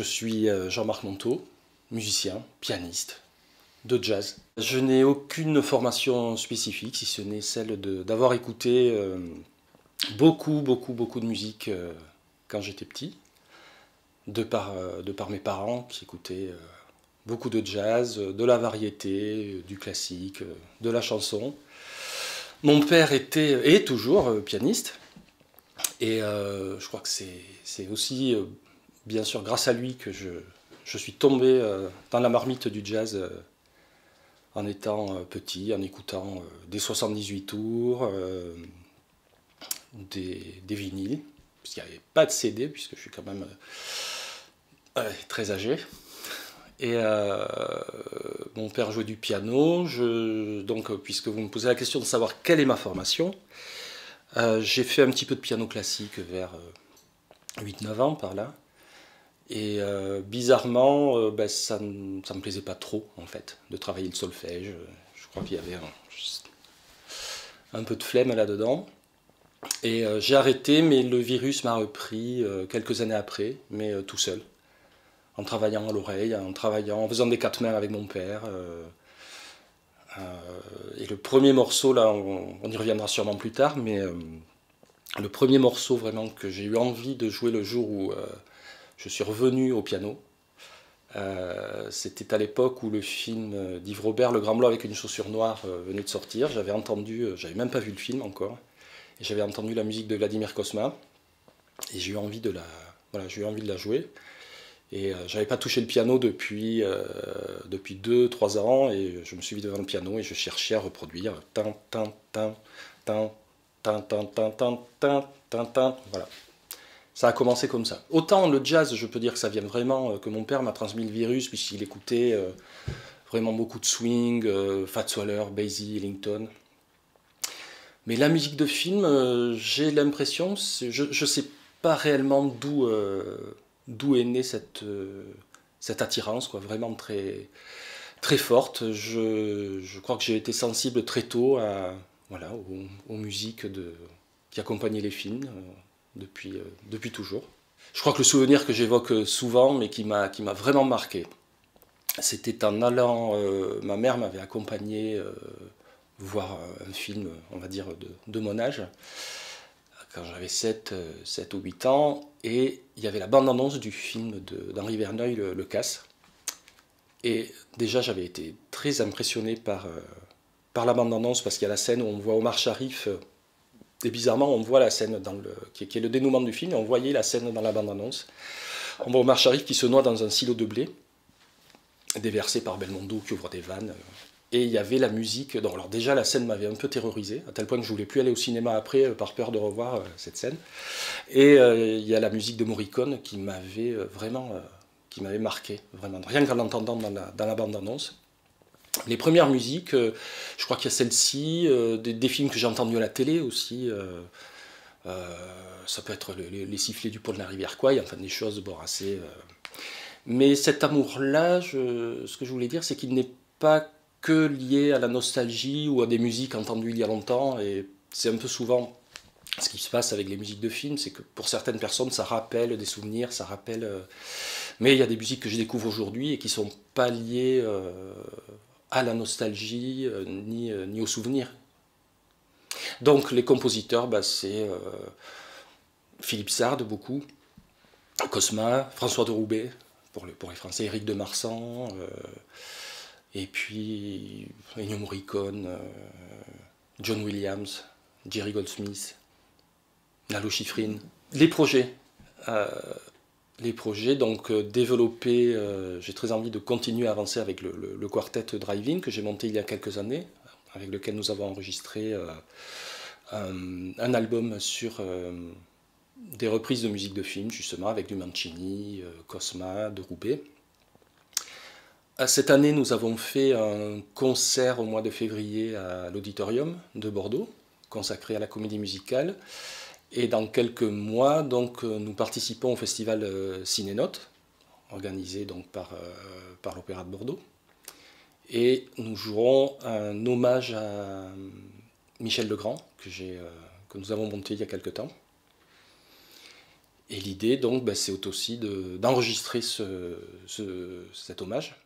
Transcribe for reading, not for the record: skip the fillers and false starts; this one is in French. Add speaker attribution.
Speaker 1: suis Jean-Marc Monteau, musicien, pianiste de jazz. Je n'ai aucune formation spécifique, si ce n'est celle d'avoir écouté beaucoup de musique quand j'étais petit, de par mes parents qui écoutaient beaucoup de jazz, de la variété, du classique, de la chanson. Mon père est toujours pianiste, et je crois que c'est aussi, bien sûr, grâce à lui que je suis tombé dans la marmite du jazz en étant petit, en écoutant des 78 tours, des vinyles, parce qu'il n'y avait pas de CD, puisque je suis quand même très âgé. Et mon père jouait du piano, donc puisque vous me posez la question de savoir quelle est ma formation, j'ai fait un petit peu de piano classique vers 8-9 ans par là. Et bizarrement, ça me plaisait pas trop en fait, de travailler le solfège. Je crois qu'il y avait un peu de flemme là-dedans. Et j'ai arrêté, mais le virus m'a repris quelques années après, mais tout seul. En travaillant à l'oreille, en faisant des quatre mains avec mon père. Et le premier morceau, là, on y reviendra sûrement plus tard, mais le premier morceau vraiment que j'ai eu envie de jouer le jour où je suis revenu au piano, c'était à l'époque où le film d'Yves Robert, Le Grand Blanc avec une chaussure noire, venait de sortir. J'avais entendu, j'avais même pas vu le film encore, et j'avais entendu la musique de Vladimir Cosma, et j'ai eu envie de la jouer. Et j'avais pas touché le piano depuis 2-3 ans, et je me suis mis devant le piano et je cherchais à reproduire tin tin tin tin tin tin tin tin tin tin tin, voilà. Ça a commencé comme ça. Autant le jazz, je peux dire que ça vient vraiment, que mon père m'a transmis le virus, puisqu'il écoutait vraiment beaucoup de swing, Fats Waller, Basie, Ellington. Mais la musique de film, j'ai l'impression, je ne sais pas réellement d'où est née cette attirance, quoi, vraiment très forte. Je crois que j'ai été sensible très tôt voilà, aux musiques qui accompagnaient les films. Depuis toujours. Je crois que le souvenir que j'évoque souvent, mais qui m'a vraiment marqué, c'était en allant, ma mère m'avait accompagné voir un film, on va dire, de mon âge, quand j'avais 7 ou 8 ans, et il y avait la bande-annonce du film d'Henri Verneuil, le Casse. Et déjà, j'avais été très impressionné par la bande-annonce, parce qu'il y a la scène où on voit Omar Sharif. Et bizarrement, on voit la scène qui est le dénouement du film, et on voyait la scène dans la bande-annonce. On voit Omar Sharif qui se noie dans un silo de blé, déversé par Belmondo qui ouvre des vannes. Et il y avait la musique. Donc, alors déjà, la scène m'avait un peu terrorisé, à tel point que je ne voulais plus aller au cinéma après, par peur de revoir cette scène. Et il y a la musique de Morricone qui m'avait vraiment qui m'avait marqué, vraiment, rien qu'en l'entendant dans la bande-annonce. Les premières musiques, je crois qu'il y a celle-ci, des films que j'ai entendus à la télé aussi. Ça peut être les sifflets du pont de la rivière Kwai, enfin des choses bon, assez. Mais cet amour-là, ce que je voulais dire, c'est qu'il n'est pas que lié à la nostalgie ou à des musiques entendues il y a longtemps. Et c'est un peu souvent ce qui se passe avec les musiques de films, c'est que pour certaines personnes, ça rappelle des souvenirs, ça rappelle. Mais il y a des musiques que je découvre aujourd'hui et qui ne sont pas liées à la nostalgie ni aux souvenirs. Donc les compositeurs, c'est Philippe Sard beaucoup, Cosma, François de Roubaix pour les Français, Éric de Marsan, et puis Ennio Morricone, John Williams, Jerry Goldsmith, Lalo Schifrin. Les projets, donc développés, j'ai très envie de continuer à avancer avec le quartet Drive-In que j'ai monté il y a quelques années, avec lequel nous avons enregistré un album sur des reprises de musique de film, justement, avec du Mancini, Cosma, de Roubaix. Cette année, nous avons fait un concert au mois de février à l'Auditorium de Bordeaux, consacré à la comédie musicale. Et dans quelques mois, donc, nous participons au festival Cinénote, organisé donc, par l'Opéra de Bordeaux. Et nous jouerons un hommage à Michel Legrand, que nous avons monté il y a quelque temps. Et l'idée, donc, ben, c'est aussi d'enregistrer cet hommage.